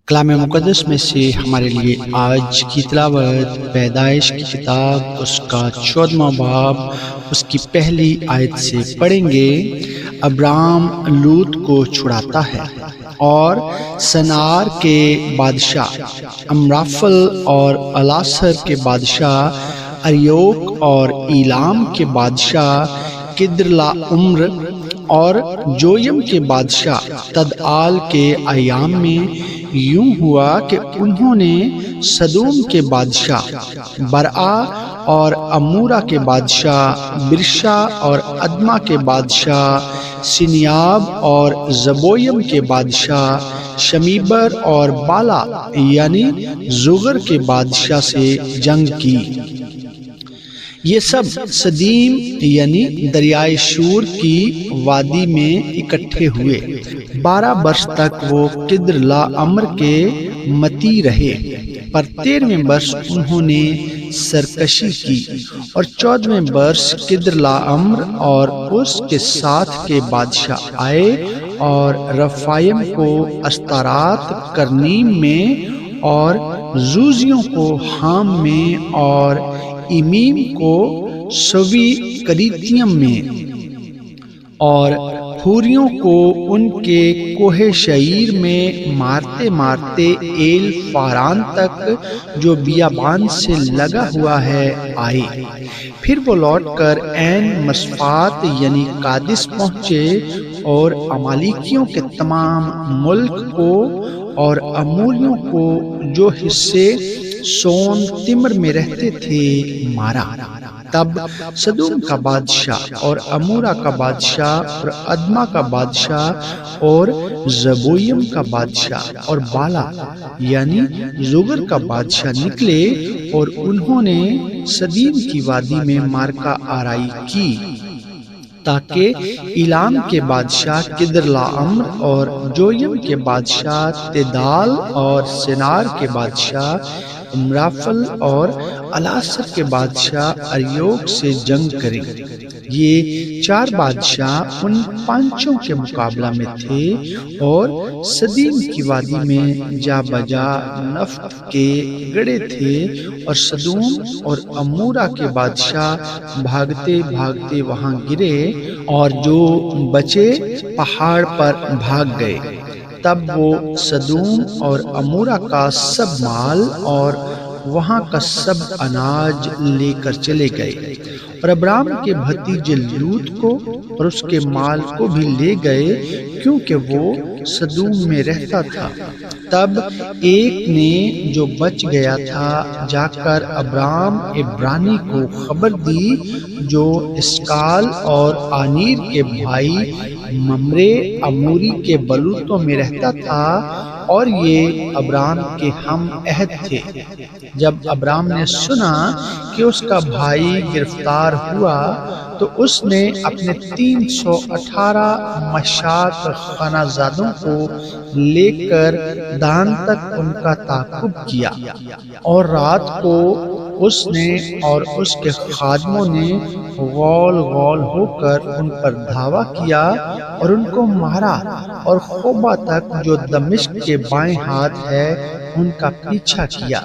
کلام مقدس میں سے ہمارے لیے آج کی تلاوت پیدائش کی کتاب اس کا 14واں باب اس کی پہلی آیت سے پڑھیں گے۔ ابرام لوط کو چھڑاتا ہے اور سنار کے بادشاہ امرافل اور الاثر کے بادشاہ اریوک اور ایلام کے بادشاہ کدرلا عمر اور جویم کے بادشاہ تدعال کے ایام میں یوں ہوا کہ انہوں نے سدوم کے بادشاہ برآ اور امورا کے بادشاہ برشا اور ادما کے بادشاہ سنیاب اور زبویم کے بادشاہ شمیبر اور بالا یعنی زغر کے بادشاہ سے جنگ کی۔ یہ سب سدیم یعنی دریائے شور کی وادی میں اکٹھے ہوئے۔ 12 برس تک وہ کدرلاعمر کے متی رہے، پر 13ویں برس انہوں نے سرکشی کی، اور 14ویں برس کدرلاعمر اور اس کے ساتھ کے بادشاہ آئے اور رفائم کو استارات کرنیم میں اور زوزیوں کو حام میں اور ایمیم کو سوی کریتیم میں اور حوریوں کو ان کے کوہ شعیر میں مارتے مارتے ایل فاران تک جو بیابان سے لگا ہوا ہے آئے۔ پھر وہ لوٹ کر عین مصفات یعنی قادس پہنچے اور امالیکیوں کے تمام ملک کو اور اموریوں کو جو حصے سون تمر میں رہتے تھے مارا۔ تب سدوم کا بادشاہ اور امورا کا بادشاہ اور ادما کا بادشاہ اور زبویم کا بادشاہ اور بالا یعنی زغر کا بادشاہ نکلے، اور انہوں نے سدیم کی وادی میں مارکا آرائی کی، تاکہ ایلام کے بادشاہ کدرلاعمر اور جویم کے بادشاہ تدال اور سنار کے بادشاہ امرافل اور الاثر کے بادشاہ اریوک سے جنگ کریں۔ یہ 4 بادشاہ ان 5 کے مقابلہ میں تھے اور سدیم کی وادی میں جا بجا نفط کے گڑھے تھے، اور سدوم اور امورا کے بادشاہ بھاگتے بھاگتے وہاں گرے، اور جو بچے پہاڑ پر بھاگ گئے۔ تب وہ سدوم اور امورا کا سب مال اور وہاں کا سب اناج لے کر چلے گئے، اور ابرام کے بھتیجے لوط کو اور اس کے مال کو بھی لے گئے، کیونکہ وہ سدوم میں رہتا تھا۔ تب ایک نے جو بچ گیا تھا جا کر ابرام عبرانی کو خبر دی، جو اسکال اور آنیر کے بھائی ممرے اموری کے بلوتوں میں رہتا تھا، اور یہ ابرام کے ہم عہد تھے۔ جب ابرام نے سنا کہ اس کا بھائی گرفتار ہوا، تو اس نے اپنے 318 مشاط خانہ زادوں کو لے کر دان تک ان کا تعاقب کیا، اور رات کو اس نے اور اس کے خادموں نے غول غول ہو کر ان پر دھاوا کیا اور ان کو مارا، اور خوبا تک جو دمشق کے بائیں ہاتھ ہے ان کا پیچھا کیا،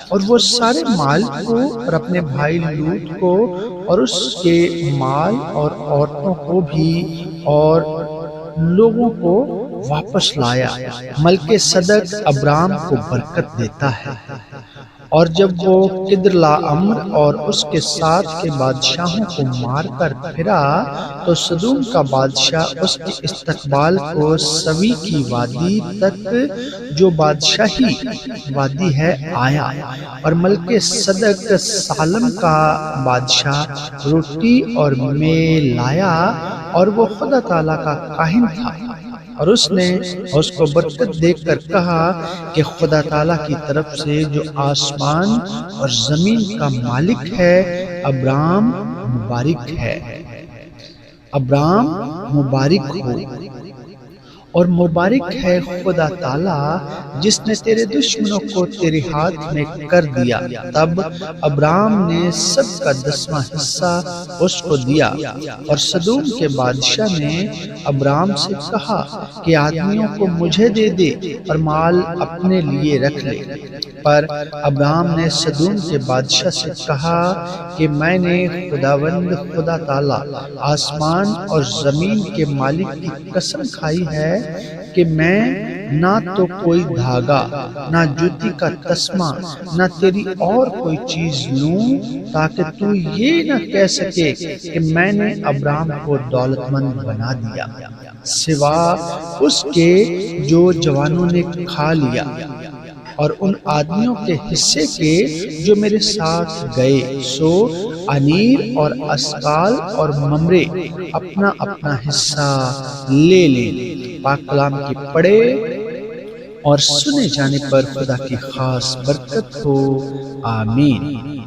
اور وہ سارے مال کو اور اپنے بھائی لوط کو اور اس کے مال اور عورتوں کو بھی اور لوگوں کو واپس لایا۔ ملک صدق ابرام کو برکت دیتا ہے۔ اور جب وہ کدرلاعمر اور اس کے ساتھ کے بادشاہوں کو مار کر پھرا، تو سدوم کا بادشاہ اس کے استقبال کو سوی کی وادی تک جو بادشاہی وادی ہے آیا، اور ملک صدق سالم کا بادشاہ روٹی اور مے لایا، اور وہ خدا تعالیٰ کا کاہن تھا، اور اس نے اس کو برکت دے کر کہا کہ خدا تعالیٰ کی طرف سے جو آسمان اور زمین کا مالک ہے، ابرام مبارک ہے۔ ابرام مبارک ہو، اور مبارک ہے خدا تعالیٰ جس نے تیرے دشمنوں کو تیرے ہاتھ میں کر دیا۔ تب ابرام نے سب کا 10واں حصہ اس کو دیا۔ اور سدوم کے بادشاہ نے ابرام سے کہا کہ آدمیوں کو مجھے دے دے اور مال اپنے لیے رکھ لے۔ پر ابرام نے سدوم کے بادشاہ سے کہا کہ میں نے خداوند خدا تعالیٰ آسمان اور زمین کے مالک کی قسم کھائی ہے کہ میں نہ تو کوئی دھاگا، نہ جوتی کا تسمہ، نہ تیری اور کوئی چیز لوں، تاکہ تو یہ نہ کہہ سکے کہ میں نے ابرام کو دولت مند بنا دیا، سوا اس کے جو جوانوں نے کھا لیا اور ان آدمیوں کے حصے کے جو میرے ساتھ گئے۔ سو انیر اور اسکال اور ممرے اپنا اپنا حصہ لے لیں۔ پاک کلام کی پڑھے اور سنے جانے پر خدا کی خاص برکت ہو، آمین۔